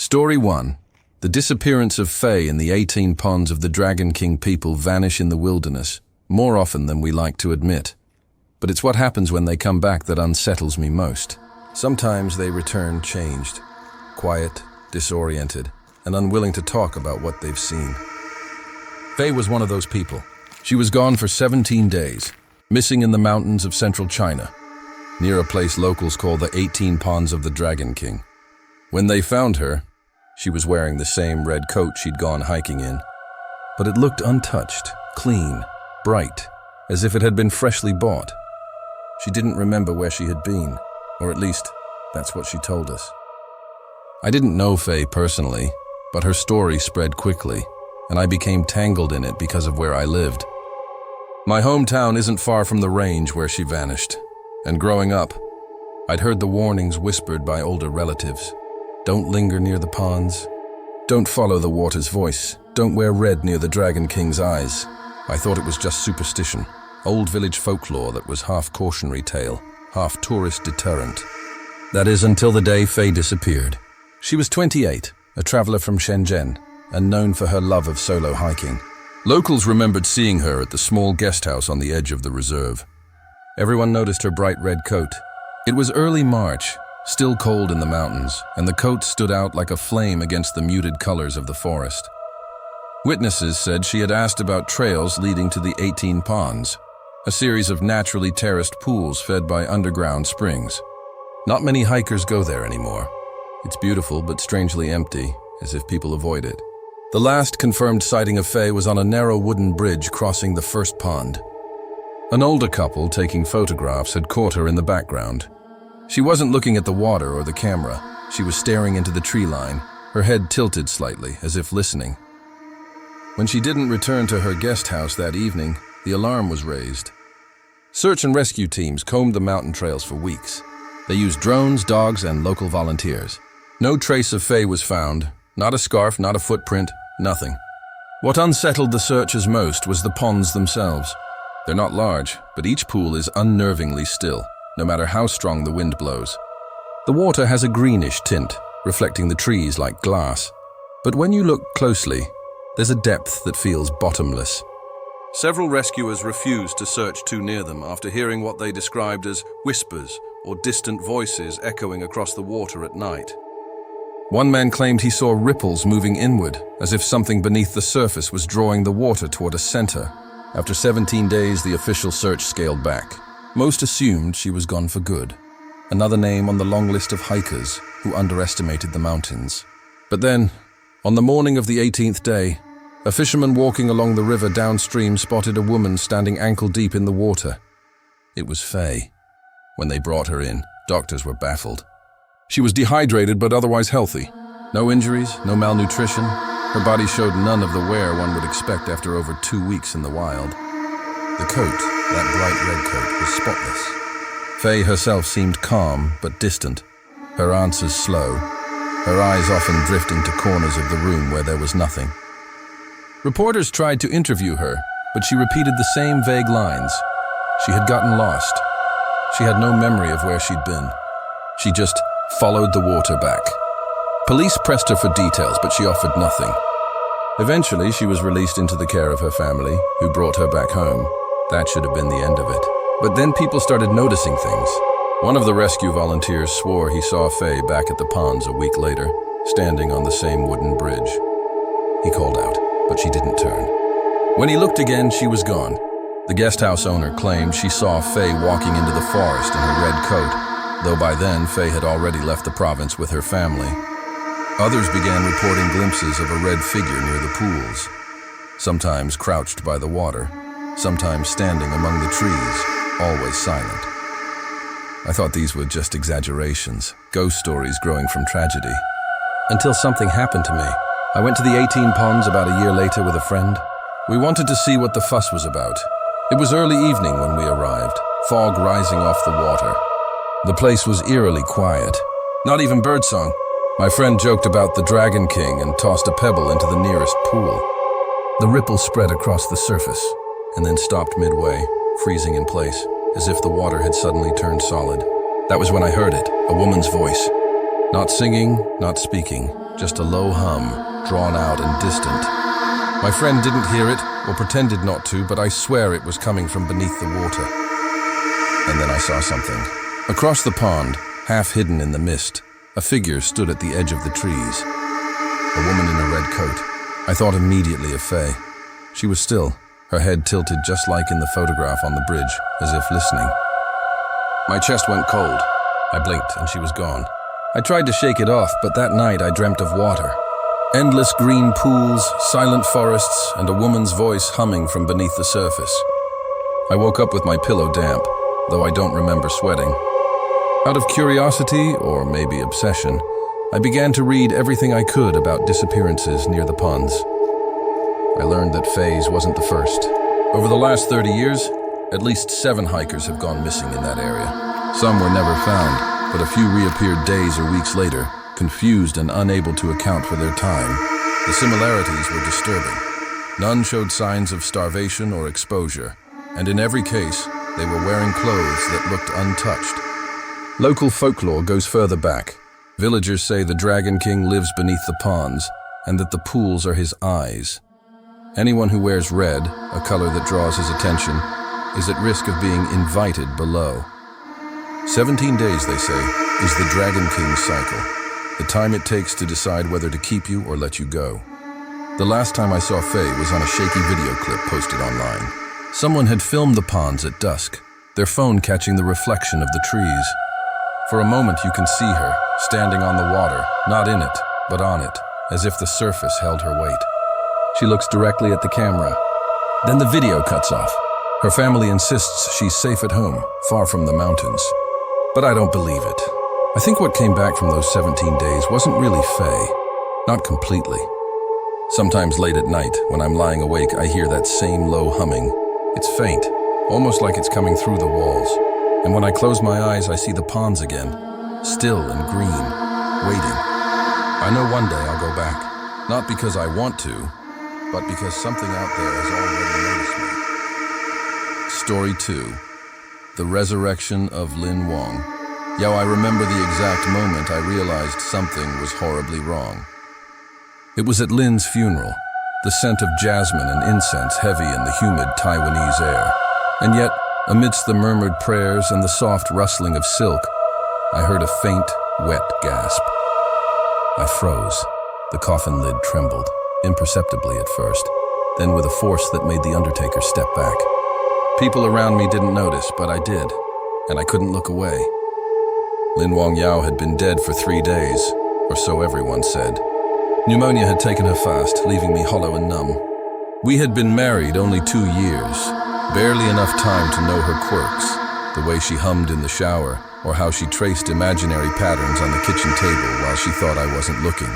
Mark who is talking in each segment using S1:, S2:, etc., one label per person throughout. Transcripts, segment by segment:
S1: Story 1. The disappearance of Fae in the 18 ponds of the Dragon King people vanish in the wilderness, more often than we like to admit. But it's what happens when they come back that unsettles me most. Sometimes they return changed, quiet, disoriented, and unwilling to talk about what they've seen. Fae was one of those people. She was gone for 17 days, missing in the mountains of central China, near a place locals call the 18 ponds of the Dragon King. When they found her, she was wearing the same red coat she'd gone hiking in, but it looked untouched, clean, bright, as if it had been freshly bought. She didn't remember where she had been, or at least, that's what she told us. I didn't know Faye personally, but her story spread quickly, and I became tangled in it because of where I lived. My hometown isn't far from the range where she vanished, and growing up, I'd heard the warnings whispered by older relatives. Don't linger near the ponds. Don't follow the water's voice. Don't wear red near the Dragon King's eyes. I thought it was just superstition, old village folklore that was half cautionary tale, half tourist deterrent. That is until the day Faye disappeared. She was 28, a traveler from Shenzhen, and known for her love of solo hiking. Locals remembered seeing her at the small guest house on the edge of the reserve. Everyone noticed her bright red coat. It was early March, still cold in the mountains, and the coat stood out like a flame against the muted colors of the forest. Witnesses said she had asked about trails leading to the 18 ponds, a series of naturally terraced pools fed by underground springs. Not many hikers go there anymore. It's beautiful but strangely empty, as if people avoid it. The last confirmed sighting of Faye was on a narrow wooden bridge crossing the first pond. An older couple taking photographs had caught her in the background. She wasn't looking at the water or the camera. She was staring into the tree line, her head tilted slightly, as if listening. When she didn't return to her guest house that evening, the alarm was raised. Search and rescue teams combed the mountain trails for weeks. They used drones, dogs, and local volunteers. No trace of Faye was found. Not a scarf, not a footprint, nothing. What unsettled the searchers most was the ponds themselves. They're not large, but each pool is unnervingly still, no matter how strong the wind blows. The water has a greenish tint, reflecting the trees like glass. But when you look closely, there's a depth that feels bottomless. Several rescuers refused to search too near them after hearing what they described as whispers or distant voices echoing across the water at night. One man claimed he saw ripples moving inward, as if something beneath the surface was drawing the water toward a center. After 17 days, the official search scaled back. Most assumed she was gone for good, another name on the long list of hikers who underestimated the mountains. But then, on the morning of the 18th day, a fisherman walking along the river downstream spotted a woman standing ankle-deep in the water. It was Faye. When they brought her in, doctors were baffled. She was dehydrated but otherwise healthy. No injuries, no malnutrition. Her body showed none of the wear one would expect after over 2 weeks in the wild. The coat, that bright red coat, was spotless. Faye herself seemed calm but distant, her answers slow, her eyes often drifting to corners of the room where there was nothing. Reporters tried to interview her, but she repeated the same vague lines. She had gotten lost. She had no memory of where she'd been. She just followed the water back. Police pressed her for details, but she offered nothing. Eventually, she was released into the care of her family, who brought her back home. That should have been the end of it. But then people started noticing things. One of the rescue volunteers swore he saw Faye back at the ponds a week later, standing on the same wooden bridge. He called out, but she didn't turn. When he looked again, she was gone. The guest house owner claimed she saw Faye walking into the forest in her red coat, though by then Faye had already left the province with her family. Others began reporting glimpses of a red figure near the pools, sometimes crouched by the water, sometimes standing among the trees, always silent. I thought these were just exaggerations, ghost stories growing from tragedy. Until something happened to me. I went to the 18 ponds about a year later with a friend. We wanted to see what the fuss was about. It was early evening when we arrived, fog rising off the water. The place was eerily quiet, not even birdsong. My friend joked about the Dragon King and tossed a pebble into the nearest pool. The ripple spread across the surface, and then stopped midway, freezing in place, as if the water had suddenly turned solid. That was when I heard it, a woman's voice. Not singing, not speaking, just a low hum, drawn out and distant. My friend didn't hear it, or pretended not to, but I swear it was coming from beneath the water. And then I saw something. Across the pond, half hidden in the mist, a figure stood at the edge of the trees. A woman in a red coat. I thought immediately of Faye. She was still, her head tilted just like in the photograph on the bridge, as if listening. My chest went cold. I blinked and she was gone. I tried to shake it off, but that night I dreamt of water. Endless green pools, silent forests, and a woman's voice humming from beneath the surface. I woke up with my pillow damp, though I don't remember sweating. Out of curiosity, or maybe obsession, I began to read everything I could about disappearances near the ponds. I learned that Faye's wasn't the first. Over the last 30 years, at least 7 hikers have gone missing in that area. Some were never found, but a few reappeared days or weeks later, confused and unable to account for their time. The similarities were disturbing. None showed signs of starvation or exposure, and in every case, they were wearing clothes that looked untouched. Local folklore goes further back. Villagers say the Dragon King lives beneath the ponds, and that the pools are his eyes. Anyone who wears red, a color that draws his attention, is at risk of being invited below. 17 days, they say, is the Dragon King's cycle, the time it takes to decide whether to keep you or let you go. The last time I saw Faye was on a shaky video clip posted online. Someone had filmed the ponds at dusk, their phone catching the reflection of the trees. For a moment you can see her, standing on the water, not in it, but on it, as if the surface held her weight. She looks directly at the camera. Then the video cuts off. Her family insists she's safe at home, far from the mountains. But I don't believe it. I think what came back from those 17 days wasn't really Faye. Not completely. Sometimes late at night, when I'm lying awake, I hear that same low humming. It's faint, almost like it's coming through the walls. And when I close my eyes, I see the ponds again, still and green, waiting. I know one day I'll go back, not because I want to, but because something out there has already noticed me. Story 2. The Resurrection of Lin Wang. Yo, I remember the exact moment I realized something was horribly wrong. It was at Lin's funeral, the scent of jasmine and incense heavy in the humid Taiwanese air. And yet, amidst the murmured prayers and the soft rustling of silk, I heard a faint, wet gasp. I froze. The coffin lid trembled, imperceptibly at first, then with a force that made the undertaker step back. People around me didn't notice, but I did, and I couldn't look away. Lin Wang Yao had been dead for 3 days, or so everyone said. Pneumonia had taken her fast, leaving me hollow and numb. We had been married only 2 years, barely enough time to know her quirks, the way she hummed in the shower, or how she traced imaginary patterns on the kitchen table while she thought I wasn't looking.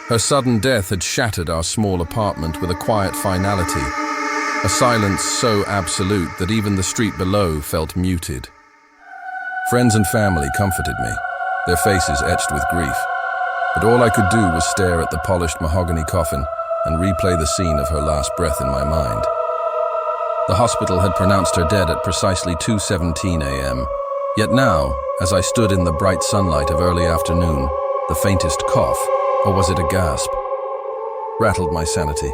S1: Her sudden death had shattered our small apartment with a quiet finality, a silence so absolute that even the street below felt muted. Friends and family comforted me, their faces etched with grief, but all I could do was stare at the polished mahogany coffin and replay the scene of her last breath in my mind. The hospital had pronounced her dead at precisely 2:17 a.m., yet now, as I stood in the bright sunlight of early afternoon, the faintest cough, or was it a gasp, rattled my sanity.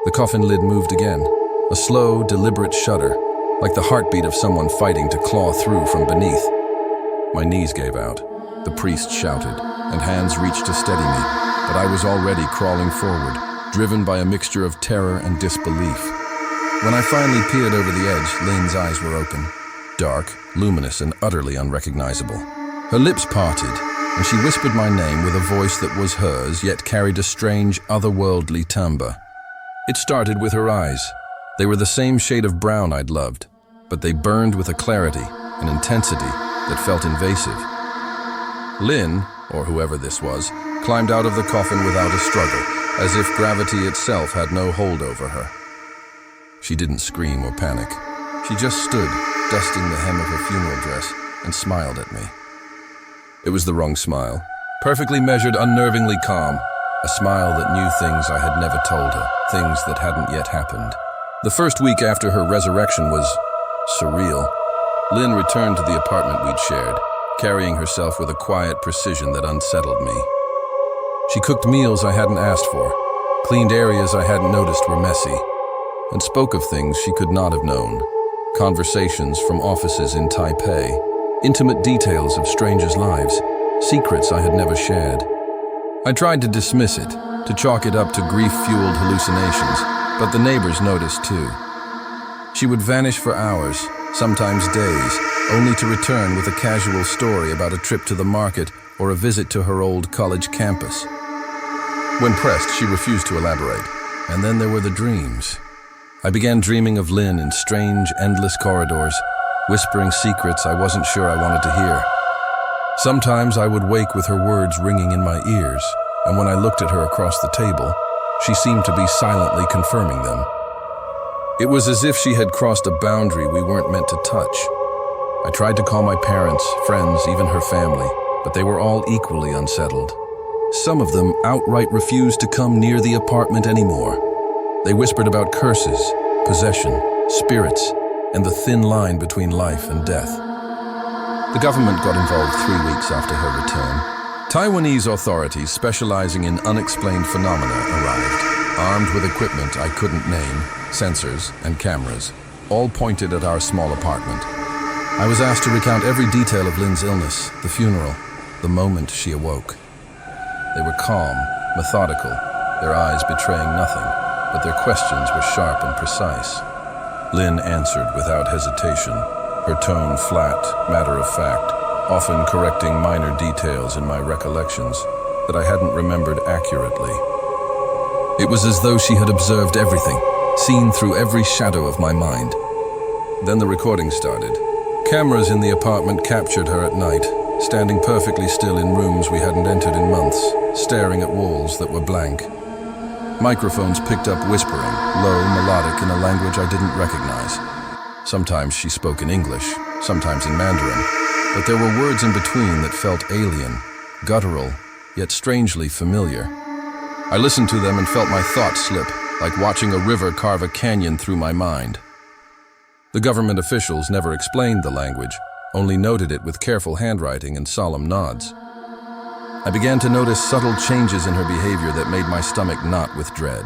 S1: The coffin lid moved again, a slow, deliberate shudder, like the heartbeat of someone fighting to claw through from beneath. My knees gave out. The priest shouted, and hands reached to steady me, but I was already crawling forward, driven by a mixture of terror and disbelief. When I finally peered over the edge, Lin's eyes were open, dark, luminous, and utterly unrecognizable. Her lips parted, and she whispered my name with a voice that was hers, yet carried a strange, otherworldly timbre. It started with her eyes. They were the same shade of brown I'd loved, but they burned with a clarity, an intensity that felt invasive. Lin, or whoever this was, climbed out of the coffin without a struggle, as if gravity itself had no hold over her. She didn't scream or panic. She just stood, dusting the hem of her funeral dress, and smiled at me. It was the wrong smile. Perfectly measured, unnervingly calm. A smile that knew things I had never told her, things that hadn't yet happened. The first week after her resurrection was surreal. Lin returned to the apartment we'd shared, carrying herself with a quiet precision that unsettled me. She cooked meals I hadn't asked for, cleaned areas I hadn't noticed were messy, and spoke of things she could not have known. Conversations from offices in Taipei, intimate details of strangers' lives, secrets I had never shared. I tried to dismiss it, to chalk it up to grief-fueled hallucinations, but the neighbors noticed too. She would vanish for hours, sometimes days, only to return with a casual story about a trip to the market or a visit to her old college campus. When pressed, she refused to elaborate. And then there were the dreams. I began dreaming of Lynn in strange, endless corridors, whispering secrets I wasn't sure I wanted to hear. Sometimes I would wake with her words ringing in my ears, and when I looked at her across the table, she seemed to be silently confirming them. It was as if she had crossed a boundary we weren't meant to touch. I tried to call my parents, friends, even her family, but they were all equally unsettled. Some of them outright refused to come near the apartment anymore. They whispered about curses, possession, spirits, and the thin line between life and death. The government got involved 3 weeks after her return. Taiwanese authorities specializing in unexplained phenomena arrived, armed with equipment I couldn't name, sensors and cameras, all pointed at our small apartment. I was asked to recount every detail of Lynn's illness, the funeral, the moment she awoke. They were calm, methodical, their eyes betraying nothing, but their questions were sharp and precise. Lynn answered without hesitation, her tone flat, matter-of-fact, often correcting minor details in my recollections that I hadn't remembered accurately. It was as though she had observed everything, seen through every shadow of my mind. Then the recording started. Cameras in the apartment captured her at night, standing perfectly still in rooms we hadn't entered in months, staring at walls that were blank. Microphones picked up whispering, low, melodic, in a language I didn't recognize. Sometimes she spoke in English, sometimes in Mandarin, but there were words in between that felt alien, guttural, yet strangely familiar. I listened to them and felt my thoughts slip, like watching a river carve a canyon through my mind. The government officials never explained the language, only noted it with careful handwriting and solemn nods. I began to notice subtle changes in her behavior that made my stomach knot with dread.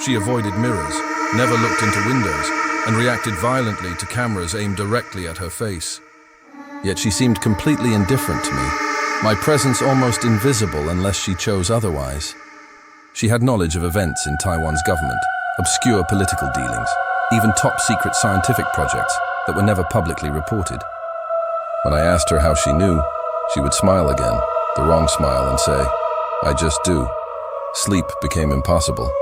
S1: She avoided mirrors, never looked into windows, and reacted violently to cameras aimed directly at her face. Yet she seemed completely indifferent to me, my presence almost invisible unless she chose otherwise. She had knowledge of events in Taiwan's government, obscure political dealings, even top-secret scientific projects that were never publicly reported. When I asked her how she knew, she would smile again, the wrong smile, and say, "I just do." Sleep became impossible.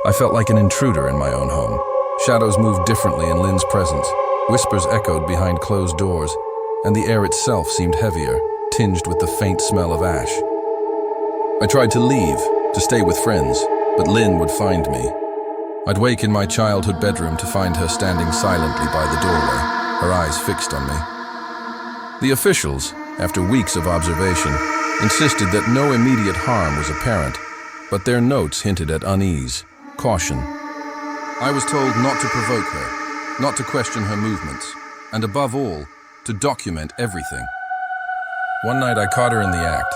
S1: I felt like an intruder in my own home. Shadows moved differently in Lynn's presence. Whispers echoed behind closed doors, and the air itself seemed heavier, tinged with the faint smell of ash. I tried to leave, to stay with friends, but Lynn would find me. I'd wake in my childhood bedroom to find her standing silently by the doorway, her eyes fixed on me. The officials, after weeks of observation, insisted that no immediate harm was apparent, but their notes hinted at unease, caution. I was told not to provoke her, not to question her movements, and above all, to document everything. One night I caught her in the act.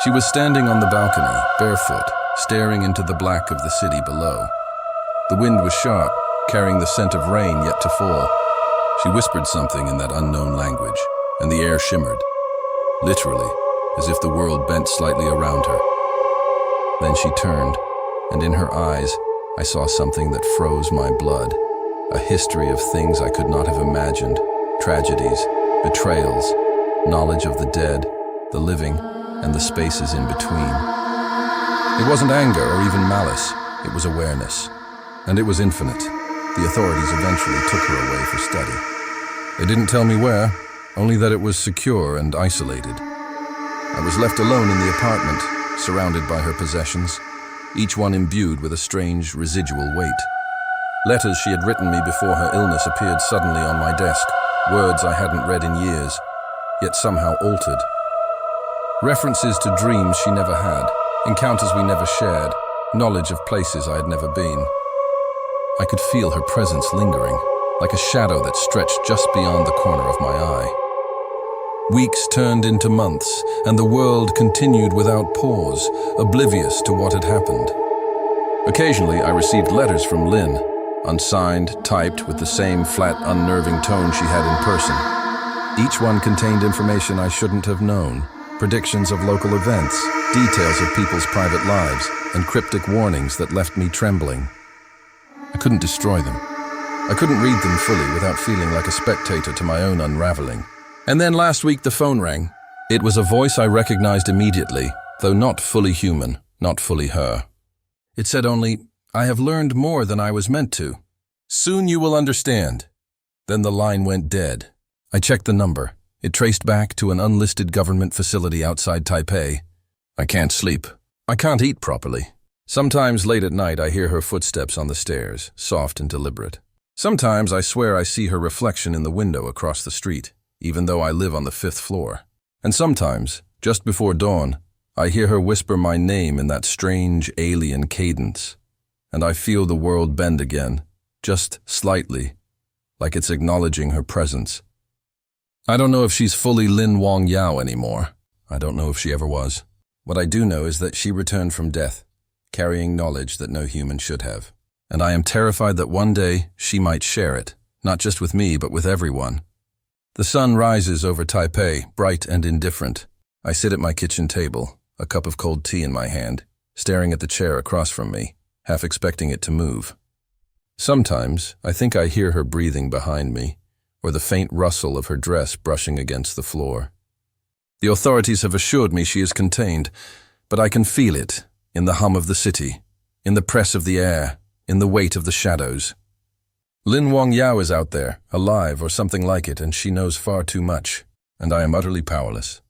S1: She was standing on the balcony, barefoot, staring into the black of the city below. The wind was sharp, carrying the scent of rain yet to fall. She whispered something in that unknown language, and the air shimmered, literally, as if the world bent slightly around her. Then she turned, and in her eyes, I saw something that froze my blood, a history of things I could not have imagined, tragedies, betrayals, knowledge of the dead, the living, and the spaces in between. It wasn't anger or even malice, it was awareness. And it was infinite. The authorities eventually took her away for study. They didn't tell me where, only that it was secure and isolated. I was left alone in the apartment, surrounded by her possessions, each one imbued with a strange residual weight. Letters she had written me before her illness appeared suddenly on my desk, words I hadn't read in years, yet somehow altered. References to dreams she never had, encounters we never shared, knowledge of places I had never been. I could feel her presence lingering, like a shadow that stretched just beyond the corner of my eye. Weeks turned into months, and the world continued without pause, oblivious to what had happened. Occasionally, I received letters from Lynn, unsigned, typed with the same flat, unnerving tone she had in person. Each one contained information I shouldn't have known, predictions of local events, details of people's private lives, and cryptic warnings that left me trembling. I couldn't destroy them. I couldn't read them fully without feeling like a spectator to my own unraveling. And then last week the phone rang. It was a voice I recognized immediately, though not fully human, not fully her. It said only, "I have learned more than I was meant to. Soon you will understand." Then the line went dead. I checked the number. It traced back to an unlisted government facility outside Taipei. I can't sleep. I can't eat properly. Sometimes late at night I hear her footsteps on the stairs, soft and deliberate. Sometimes I swear I see her reflection in the window across the street, even though I live on the 5th floor. And sometimes, just before dawn, I hear her whisper my name in that strange alien cadence, and I feel the world bend again, just slightly, like it's acknowledging her presence. I don't know if she's fully Lin Wang Yao anymore. I don't know if she ever was. What I do know is that she returned from death, carrying knowledge that no human should have. And I am terrified that one day she might share it, not just with me, but with everyone. The sun rises over Taipei, bright and indifferent. I sit at my kitchen table, a cup of cold tea in my hand, staring at the chair across from me, half expecting it to move. Sometimes I think I hear her breathing behind me, or the faint rustle of her dress brushing against the floor. The authorities have assured me she is contained, but I can feel it in the hum of the city, in the press of the air, in the weight of the shadows. Lin Wang Yao is out there, alive or something like it, and she knows far too much, and I am utterly powerless.